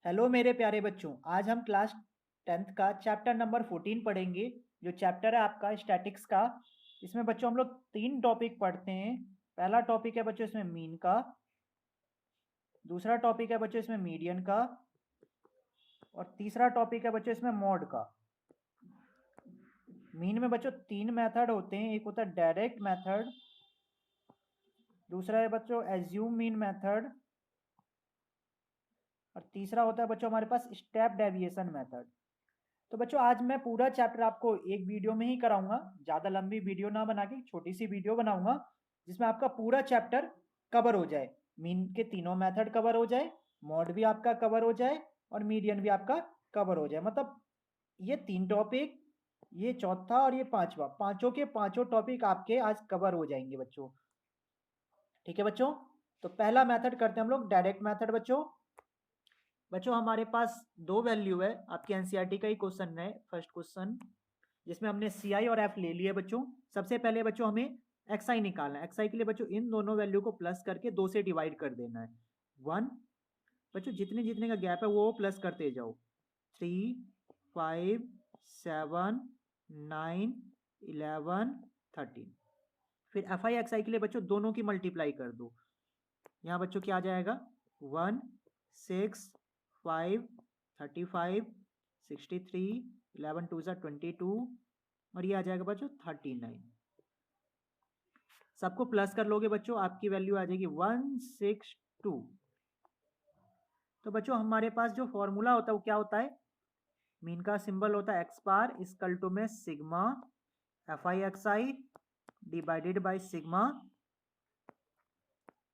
Hello मेरे प्यारे बच्चों, आज हम क्लास 10th का चैप्टर नंबर 14 पढ़ेंगे। जो चैप्टर है आपका स्टैटिक्स का। इसमें बच्चों हम लोग 3 टॉपिक पढ़ते हैं। पहला टॉपिक है बच्चों इसमें मीन का, दूसरा टॉपिक है बच्चों इसमें मीडियन का, और तीसरा टॉपिक है बच्चों इसमें मॉड का। मीन में बच्चों 3 मेथड होते हैं, एक होता है डायरेक्ट मेथड, दूसरा है बच्चों एज्यूम मीन मेथड, और तीसरा होता है बच्चों हमारे पास स्टेप डेविएशन मेथड। तो बच्चों आज मैं पूरा चैप्टर आपको एक वीडियो में ही कराऊंगा, ज़्यादा लंबी वीडियो ना बना के छोटी सी वीडियो बनाऊंगा जिसमें आपका पूरा चैप्टर कवर हो जाए। मीन के तीनों मेथड कवर हो जाए, मॉड भी आपका कवर हो जाए, और मीडियन भी आपका कवर हो जाए। मतलब ये 3 टॉपिक, ये चौथा और ये पांचवा, पांचों के पांचों टॉपिक आपके आज कवर हो जाएंगे बच्चों। ठीक है बच्चों, तो पहला मेथड करते हैं हम लोग डायरेक्ट मेथड। बच्चों हमारे पास दो वैल्यू है, आपके एनसीईआरटी का ही क्वेश्चन है फर्स्ट क्वेश्चन, जिसमें हमने सी आई और एफ ले लिए बच्चों। सबसे पहले बच्चों हमें एक्स आई निकालना है। एक्स आई के लिए बच्चों इन दोनों वैल्यू को प्लस करके 2 से डिवाइड कर देना है। 1, बच्चों जितने जितने का गैप है वो प्लस करते जाओ। 3, 5, 7, 9, 11, 13। फिर एफ आई एक्स आई के लिए बच्चों दोनों की मल्टीप्लाई कर दो। यहाँ बच्चों क्या आ जाएगा, 1, 6, 5, 35, 63, 11 2 सा 22, और ये आ जाएगा बच्चों 39। सबको प्लस कर लोगे बच्चों, आपकी वैल्यू आ जाएगी 162। तो बच्चों हमारे पास जो फॉर्मूला होता है वो क्या होता है, मीन का सिंबल होता है एक्स बार इक्वल टू में sigma F I x I divided by sigma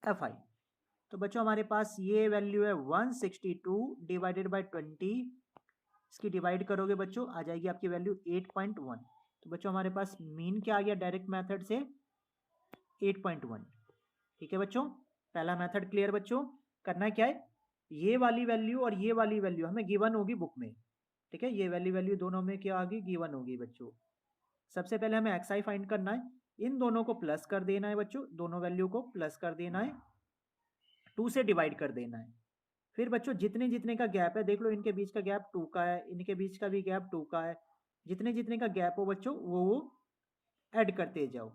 F आई। तो बच्चों हमारे पास ये वैल्यू है 162 डिवाइडेड बाई 20। इसकी डिवाइड करोगे बच्चों आ जाएगी आपकी वैल्यू 8.1। तो बच्चों हमारे पास मीन क्या आ गया डायरेक्ट मेथड से, 8.1। ठीक है बच्चों, पहला मेथड क्लियर बच्चों। करना क्या है, ये वाली वैल्यू और ये वाली वैल्यू हमें गिवन होगी बुक में। ठीक है, ये वैल्यू दोनों में क्या होगी, गिवन होगी बच्चों। सबसे पहले हमें एक्स आई फाइंड करना है, इन दोनों को प्लस कर देना है बच्चों, दोनों वैल्यू को प्लस कर देना है, 2 से डिवाइड कर देना है। फिर बच्चों जितने जितने का गैप है, देख लो इनके बीच का गैप 2 का है, इनके बीच का भी गैप 2 का है। जितने जितने का गैप हो बच्चों वो ऐड करते जाओ।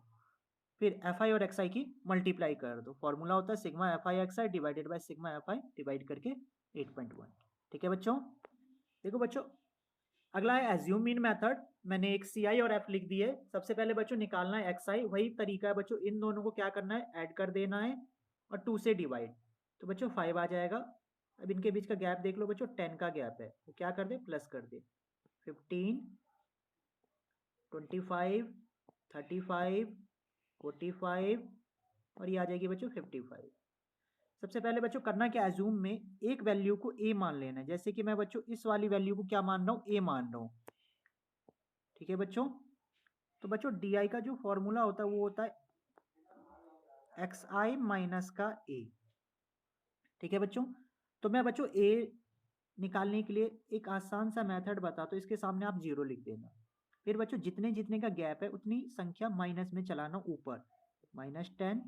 फिर एफ आई और एक्स आई की मल्टीप्लाई कर दो। फॉर्मूला होता है sigma F I x I divided by sigma F I divide करके 8.1। ठीक है बच्चों, देखो बच्चों अगला है एज्यूम मीन मेथड। मैंने एक सी आई और एफ लिख दिए। सबसे पहले बच्चों निकालना है एक्स आई, वही तरीका है बच्चों, इन दोनों को क्या करना है, ऐड कर देना है और 2 से डिवाइड। तो बच्चों 5 आ जाएगा। अब इनके बीच का गैप देख लो बच्चों, 10 का गैप है, तो क्या कर दे, प्लस कर दे। 15, 25, 35, 45, और ये आ जाएगी बच्चों 55। सबसे पहले बच्चों करना क्या, एज्यूम में एक वैल्यू को ए मान लेना है। जैसे कि मैं बच्चों इस वाली वैल्यू को क्या मान रहा हूँ, ए मान रहा हूँ। ठीक है बच्चों, तो बच्चों डी आई का जो फॉर्मूला होता है वो होता है एक्स आई माइनस का ए। ठीक है बच्चों, तो मैं बच्चों ए निकालने के लिए एक आसान सा मेथड बताता हूँ, इसके सामने आप 0 लिख देना। फिर बच्चों जितने जितने का गैप है उतनी संख्या माइनस में चलाना ऊपर, -10,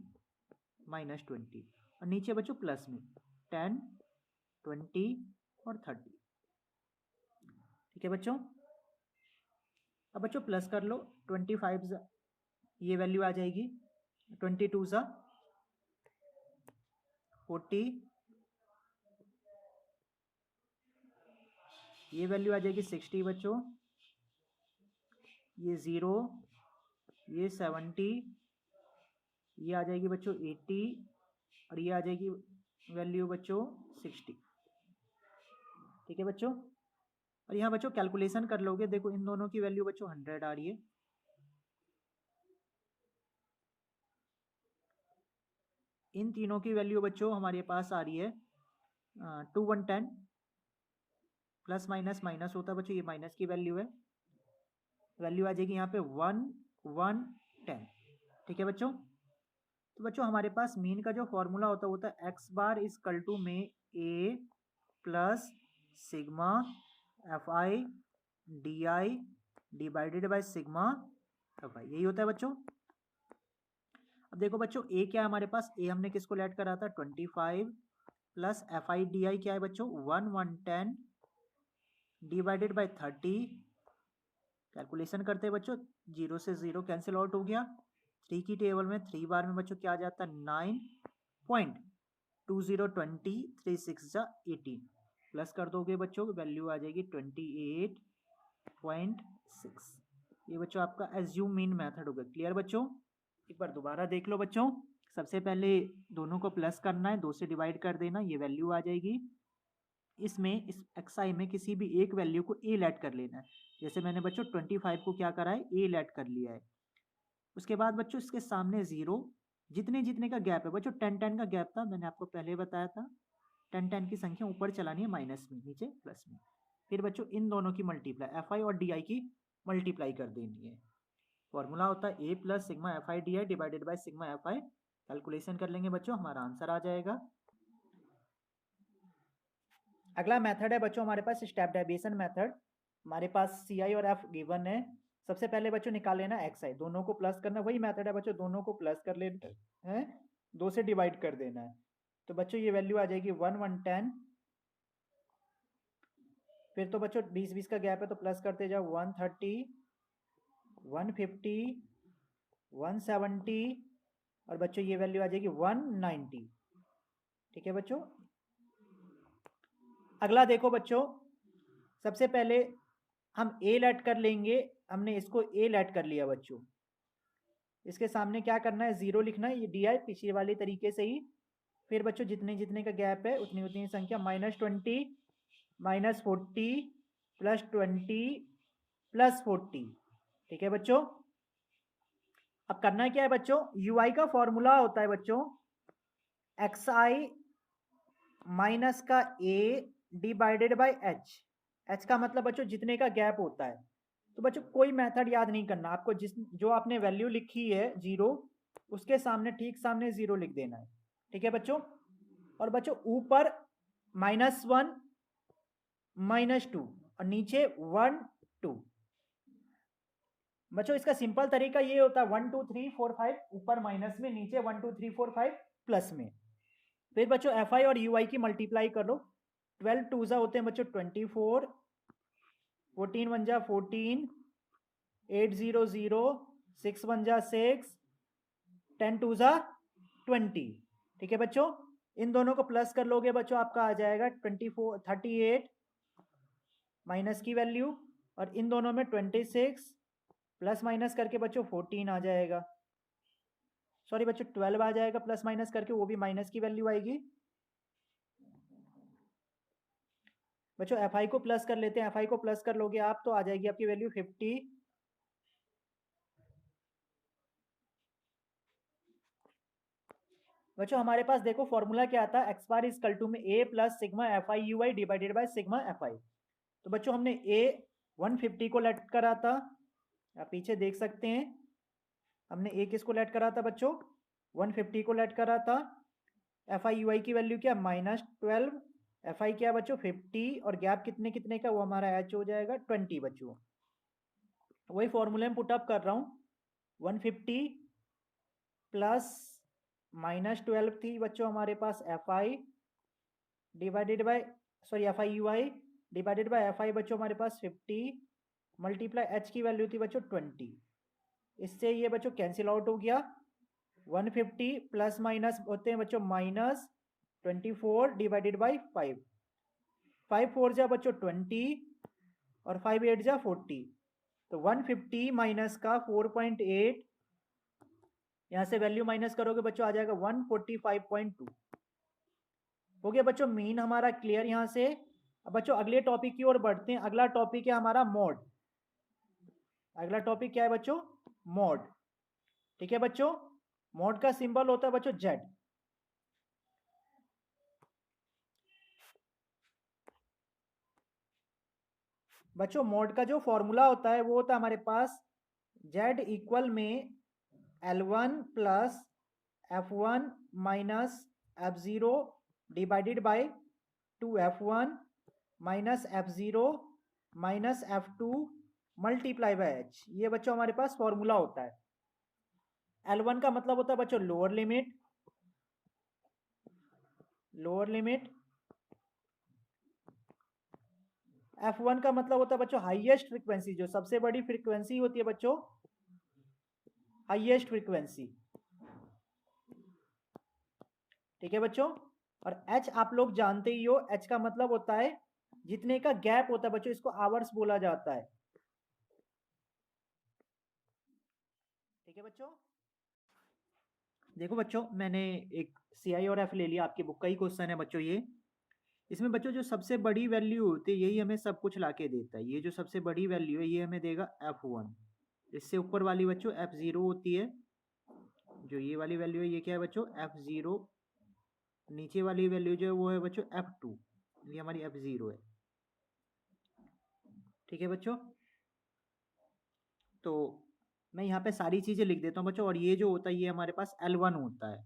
-20, और नीचे बच्चों प्लस में 10, 20 और 30। ठीक है बच्चों, अब बच्चों प्लस कर लो, 25 ये वैल्यू आ जाएगी, 22 सा 40, ये वैल्यू आ जाएगी 60 बच्चों, ये 0, ये 70, ये आ जाएगी बच्चों 80, और ये आ जाएगी वैल्यू बच्चों 60। ठीक है बच्चों, और यहाँ बच्चों कैलकुलेशन कर लोगे, देखो इन दोनों की वैल्यू बच्चों 100 आ रही है। इन तीनों की वैल्यू बच्चों हमारे पास आ रही है 2110, प्लस माइनस माइनस होता है बच्चों, ये माइनस की वैल्यू है, वैल्यू आ जाएगी यहाँ पे 1110। ठीक है बच्चों, तो बच्चों हमारे पास मीन का जो फॉर्मूला होता है X bar is equal to में A plus sigma F I D I divided by sigma F I, यही होता है बच्चों। अब देखो बच्चों ए क्या है हमारे पास, ए हमने किसको ऐड करा था, 25, प्लस एफ आई डी आई क्या है बच्चों 110 डिवाइडेड बाय 30। कैलकुलेशन करते हैं बच्चों, 0 से 0 कैंसिल आउट हो गया। 3 की टेबल में 3 बार में बच्चों क्या आ जाता है 9.2020 3 6 जा 18 प्लस कर दोगे बच्चों वैल्यू आ जाएगी 28.6। ये बच्चों आपका एज्यूम मीन मेथड होगा। क्लियर बच्चों? एक बार दोबारा देख लो बच्चों। सबसे पहले दोनों को प्लस करना है, 2 से डिवाइड कर देना, ये वैल्यू आ जाएगी। इसमें इस xi में किसी भी एक वैल्यू को a लेट कर लेना है। जैसे मैंने बच्चों 25 को क्या करा है a लेट कर लिया है। उसके बाद बच्चों इसके सामने 0, जितने जितने का गैप है बच्चों 10 का गैप था, मैंने आपको पहले बताया था 10 की संख्या ऊपर चलानी है माइनस में, नीचे प्लस में। फिर बच्चों इन दोनों की मल्टीप्लाई fi और di की मल्टीप्लाई कर देनी है। फॉर्मूला होता है a plus sigma fi di divided by sigma fi। Calculation कर लेंगे बच्चों, हमारा आंसर आ जाएगा। अगला मेथड है बच्चों हमारे पास स्टेप डेविएशन मेथड। हमारे पास ci और f गिवन है। सबसे पहले बच्चों निकाल लेना xi, दोनों को प्लस करना। वही मेथड है बच्चों, दोनों को प्लस कर लेना है, 2 से डिवाइड कर देना है। तो बच्चों ये वैल्यू आ जाएगी 110। फिर तो बच्चों 20 का गैप है तो प्लस करते जाओ 130, 150, 170 और बच्चों ये वैल्यू आ जाएगी 190। ठीक है बच्चों? अगला देखो बच्चों, सबसे पहले हम a लेट कर लेंगे। हमने इसको a लेट कर लिया बच्चों। इसके सामने क्या करना है 0 लिखना है, ये दिया है पिछले वाले तरीके से ही। फिर बच्चों जितने जितने का गैप है उतनी उतनी संख्या -20, -40, +20, +40। ठीक है बच्चों? अब करना क्या है बच्चों, ui का फॉर्मूला होता है बच्चों xi माइनस का a divided by h। h का मतलब बच्चों जितने का गैप होता है। तो बच्चों कोई मेथड याद नहीं करना आपको, जो आपने वैल्यू लिखी है 0 उसके सामने ठीक सामने 0 लिख देना है। ठीक है बच्चों? और बच्चों ऊपर -1, -2 और नीचे 1 2। बच्चों इसका सिंपल तरीका ये होता है 1 2 3 4 5 ऊपर माइनस में, नीचे 1 2 3 4 5 प्लस में। फिर बच्चों fi और ui की मल्टीप्लाई कर लो। 12 2 जा होते हैं बच्चों 24, 14 1 जा 14, 8 0 0, 6 1 जा 6, 10 2 जा 20। ठीक है बच्चों? इन दोनों को प्लस कर लोगे बच्चों आपका आ जाएगा 38 माइनस की वैल्यू, और इन दोनों में 26 प्लस माइनस करके बच्चों 14 आ जाएगा। सॉरी बच्चों 12 आ जाएगा प्लस माइनस करके, वो भी माइनस की वैल्यू आएगी। बच्चों fi को प्लस कर लेते हैं, fi को प्लस कर लोगे आप तो आ जाएगी आपकी वैल्यू 50। बच्चों हमारे पास देखो फॉर्मूला क्या आता है, X bar is equal to में a plus sigma fi ui divided by sigma fi। तो बच्चों हमने a 150 को लेट करा था, आप पीछे देख सकते हैं। हमने a किसको लेट करा था बच्चों 150 को लेट करा था। fi ui की वैल्यू क्या -12, fi क्या बच्चों 50 और गैप कितने कितने का वो हमारा h हो जाएगा 20 बच्चों। वही फॉर्मूले में पुटअप कर रहा हूँ 150 प्लस -12 थी बच्चों हमारे पास fi divided by fi ui divided bye fi बच्चों हमारे पास 50 मल्टीप्लाई h की वैल्यू थी बच्चों 20। इससे ये बच्चों कैंसिल आउट हो गया। 150 प्लस माइनस होते हैं बच्चों -24 डिवाइडेड बाय 5। 5 4 जा बच्चों 20 और 5 8 जा 40। तो 150 माइनस का 4.8, यहाँ से वैल्यू माइनस करोगे बच्चों आ जाएगा 145.2। हो गया बच्चों मीन हमारा क्लियर यहाँ से। अब बच्चों अगले टॉपिक की ओर बढ़ते हैं। अगला टॉपिक है हमारा मोड। अगला टॉपिक क्या है बच्चों मोड। ठीक है बच्चों? मोड का सिंबल होता है बच्चों जेड। बच्चों मोड का जो फॉर्मूला होता है वो होता है हमारे पास जेड इक्वल में L1 plus F1 minus F0 divided by 2F1 minus F0 minus F2 multiply by H। ये बच्चों हमारे पास फॉर्मूला होता है। L1 का मतलब होता है बच्चों lower limit, lower limit F1 का मतलब होता है बच्चों हाईएस्ट फ्रीक्वेंसी, जो सबसे बड़ी फ्रीक्वेंसी होती है बच्चों, हाईएस्ट फ्रीक्वेंसी। ठीक है बच्चों। और H आप लोग जानते ही हो, H का मतलब होता है जितने का गैप होता है बच्चों, इसको आवर्स बोला जाता है। ठीक है बच्चों। देखो बच्चों, मैंने एक CI और F ले लिया, आपकी बुक का ही क्वेश्चन है बच्चों ये। इसमें बच्चों जो सबसे बड़ी वैल्यू होती है यही हमें सब कुछ लाके देता है। ये जो सबसे बड़ी वैल्यू है ये हमें देगा F1। इससे ऊपर वाली बच्चों F0 होती है, जो ये वाली वैल्यू है ये क्या है बच्चों, F0। नीचे वाली वैल्यू जो है वो है बच्चों F2, ये हमारी F0 है। ठीक है बच्चों। तो मैं यहाँ पे सारी चीजें लिख देता हूँ बच्चों, और ये जो होता है ये हमारे पास L1 होता है।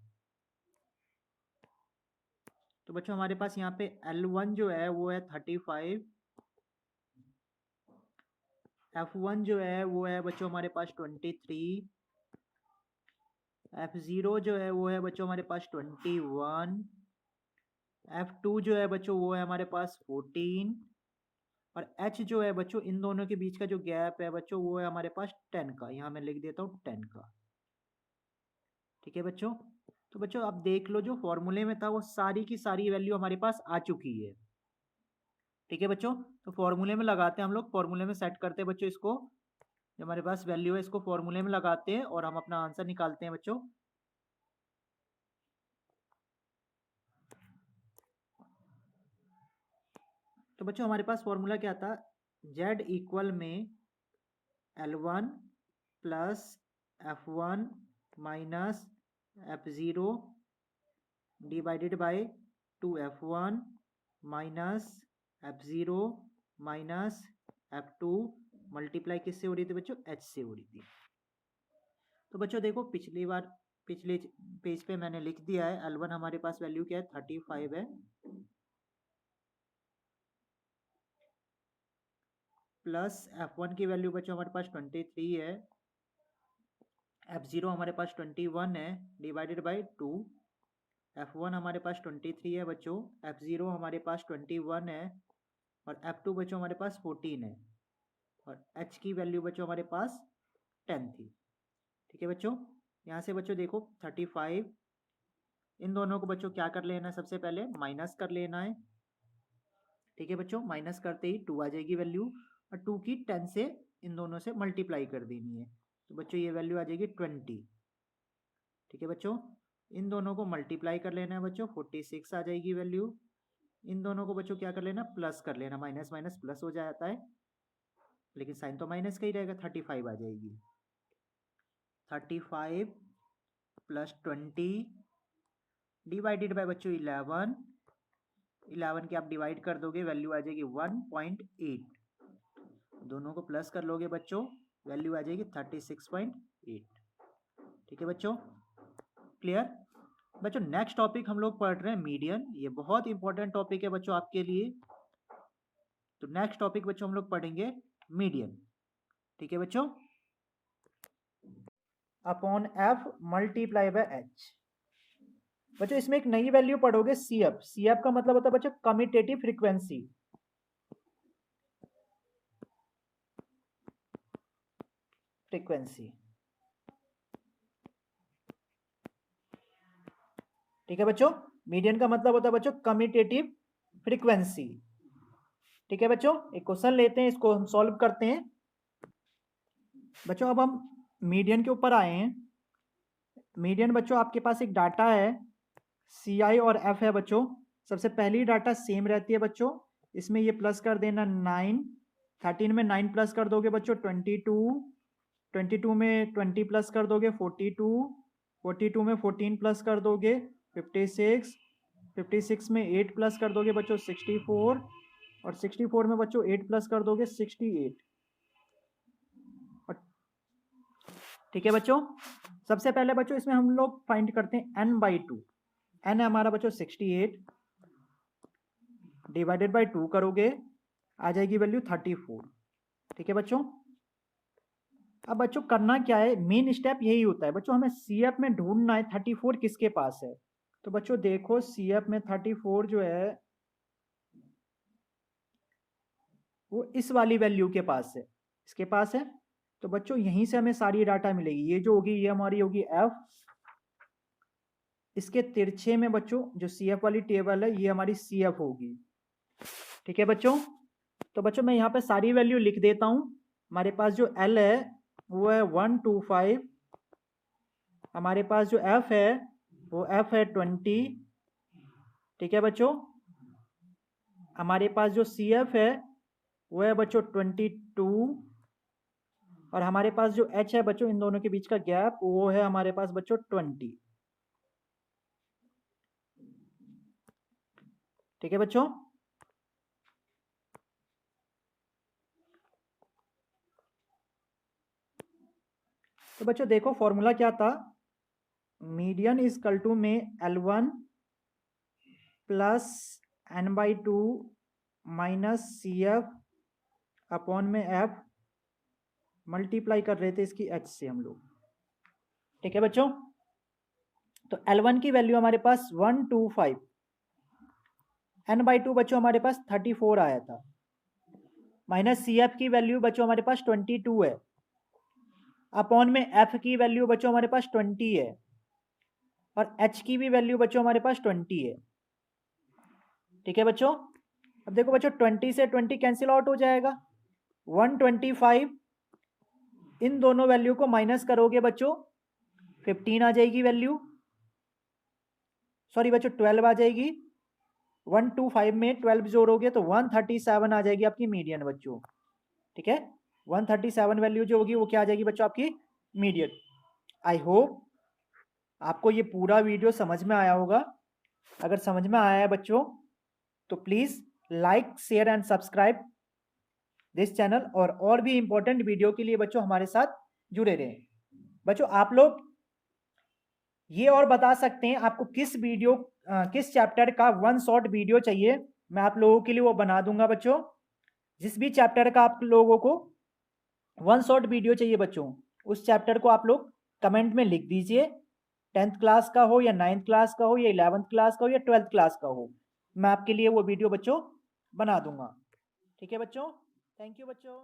तो बच्चों हमारे पास यहाँ पे L1 जो है वो है 35, F1 जो है वो है बच्चों हमारे पास 23, F0 जो है वो है बच्चों हमारे पास 21, F2 जो है बच्चों वो है हमारे पास 14, और H जो है बच्चों इन दोनों के बीच का जो गैप है बच्चों वो है हमारे पास 10 का। यहाँ मैं लिख देता हूँ 10 का। ठीक है बच्चों। तो बच्चों आप देख लो, जो फॉर्मूले में था वो सारी की सारी वैल्यू हमारे पास आ चुकी है। ठीक है बच्चों। तो फॉर्मूले में लगाते हैं हम लोग, फॉर्मूले में सेट करते हैं बच्चों इसको, जो हमारे पास वैल्यू है इसको फॉर्मूले में लगाते हैं और हम अपना आंसर निकालते हैं बच्चों। तो बच्चों हमारे पास फॉर्मूला क्या था, Z इक्वल में L1 plus F1 minus F0 divided by 2F1 minus F0 minus F2 multiply किससे हो रही थी बच्चों, H से हो रही थी। तो बच्चों देखो पिछले पेज पे मैंने लिख दिया है, L1 हमारे पास वैल्यू क्या है 35 है, प्लस F1 की वैल्यू बच्चों हमारे पास 23 है, F0 हमारे पास 21 है डिवाइडेड बाय 2, F1 हमारे पास 23 है बच्चों, F0 हमारे पास 21 है, और F2 बच्चों हमारे पास 14 है, और H की वैल्यू बच्चों हमारे पास 10 थी। ठीक है बच्चों। यहाँ से बच्चों देखो 35, इन दोनों को बच्चों क्या कर लेना है, सबसे पहले माइनस कर लेना है। ठीक है बच्चों, माइनस करते ही 2 आ जाएगी वैल्यू, और 2 की 10 से इन दोनों से मल्टीप्लाई कर देनी है। तो बच्चों ये वैल्यू आ जाएगी 20। ठीक है बच्चों, इन दोनों को मल्टीप्लाई कर लेना है बच्चों, 46 आ जाएगी वैल्यू। इन दोनों को बच्चों क्या कर लेना, प्लस कर लेना, माइनस माइनस प्लस हो जाता है, लेकिन साइन तो माइनस का ही रहेगा, 35 आ जाएगी। 35 प्लस 20 डिवाइडेड बाय बच्चों 11 के आप डिवाइड कर दोगे, वैल्यू आ जाएगी 1.8। दोनों को प्लस कर लोगे बच्चों, वैल्यू आ जाएगी 36.8। ठीक है बच्चों, क्लियर। बच्चों नेक्स्ट टॉपिक हम लोग पढ़ रहे हैं मीडियन, ये बहुत इंपॉर्टेंट टॉपिक है बच्चों आपके लिए। तो नेक्स्ट टॉपिक बच्चों हम लोग पढ़ेंगे मीडियन। ठीक है बच्चों, upon F multiply by H। बच्चों इसमें एक नई वैल्यू पढ़ोगे CF। CF का मतलब होता है बच्चों कम्यूटेटिव फ्रीक्वेंसी। ठीक है बच्चों, मीडियन का मतलब होता है बच्चों कम्यूटेटिव फ्रीक्वेंसी। ठीक है बच्चों, एक क्वेश्चन लेते हैं, इसको हम सॉल्व करते हैं। बच्चों अब हम मीडियन के ऊपर आए हैं। मीडियन बच्चों आपके पास एक डाटा है, CI और F है बच्चों। सबसे पहली डाटा सेम रहती है बच्चों, इसमें ये प्लस कर देना 9, 13 में 9 प्लस कर दोगे बच्चों 22, 22 में 20 प्लस कर दोगे 42, 42 में 14 प्लस कर दोगे 56, 56 में 8 प्लस कर दोगे बच्चों 64, और 64 में बच्चों 8 प्लस कर दोगे 68। ठीक है बच्चों, सबसे पहले बच्चों इसमें हम लोग फाइंड करते हैं n/2। n है हमारा बच्चों 68, डिवाइडेड बाय 2 करोगे आ जाएगी वैल्यू 34। ठीक है बच्चों, अब बच्चों करना क्या है, मेन स्टेप यही होता है बच्चों, हमें CF में ढूंढना है 34 किसके पास है। तो बच्चों देखो CF में 34 जो है वो इस वाली वैल्यू के पास है, इसके पास है। तो बच्चों यहीं से हमें सारी डाटा मिलेगी। ये जो होगी ये हमारी होगी F, इसके तिरछे में बच्चों जो CF वाली टेबल है ये हमारी CF होगी। ठीक है बच्चों, तो बच्चों मैं यहाँ पे सारी वैल्यू लिख देता हूँ। हमारे पास जो L है वो है 125, हमारे पास जो F है वो F है 20। ठीक है बच्चों, हमारे पास जो CF है वो है बच्चों 22, और हमारे पास जो H है बच्चों इन दोनों के बीच का गैप वो है हमारे पास बच्चों 20। ठीक है बच्चों, तो बच्चों देखो फॉर्मूला क्या था, मीडियन इज इक्वल टू में L1 plus n/2 minus CF upon में F, मल्टीप्लाई कर रहे थे इसकी H से हम लोग। ठीक है बच्चों, तो L1 की वैल्यू हमारे पास 125, n/2 बच्चों हमारे पास 34 आया था, माइनस CF की वैल्यू बच्चों हमारे पास 22 है, अपॉन में F की वैल्यू बच्चों हमारे पास 20 है, और H की भी वैल्यू बच्चों हमारे पास 20 है। ठीक है बच्चों, अब देखो बच्चों 20 से 20 कैंसिल आउट हो जाएगा, 125 इन दोनों वैल्यू को माइनस करोगे बच्चों 15 आ जाएगी वैल्यू, सॉरी बच्चों 12 आ जाएगी, 125 में 12 जोड़ोगे तो 137 आ जाएगी आपकी मीडियन बच्चों। ठीक है, 137 वैल्यू जो होगी वो क्या आ जाएगी बच्चों आपकी मीडियन। आई होप आपको ये पूरा वीडियो समझ में आया होगा। अगर समझ में आया है बच्चों तो please like share and subscribe this channel, और भी इंपॉर्टेंट वीडियो के लिए बच्चों हमारे साथ जुड़े रहें। बच्चों आप लोग ये और बता सकते हैं आपको किस चैप्टर का वन शॉर्ट वीडियो चाहिए, मैं आप लोगों के लिए वो बना दूंगा बच्चों। जिस भी चैप्टर का आप लोगों को वन शॉर्ट वीडियो चाहिए बच्चों, उस चैप्टर को आप लोग कमेंट में लिख दीजिए, 10th क्लास का हो या 9th क्लास का हो या 11th क्लास का हो या 12th क्लास का हो, मैं आपके लिए वो वीडियो बच्चों बना दूंगा। ठीक है बच्चों, थैंक यू बच्चों।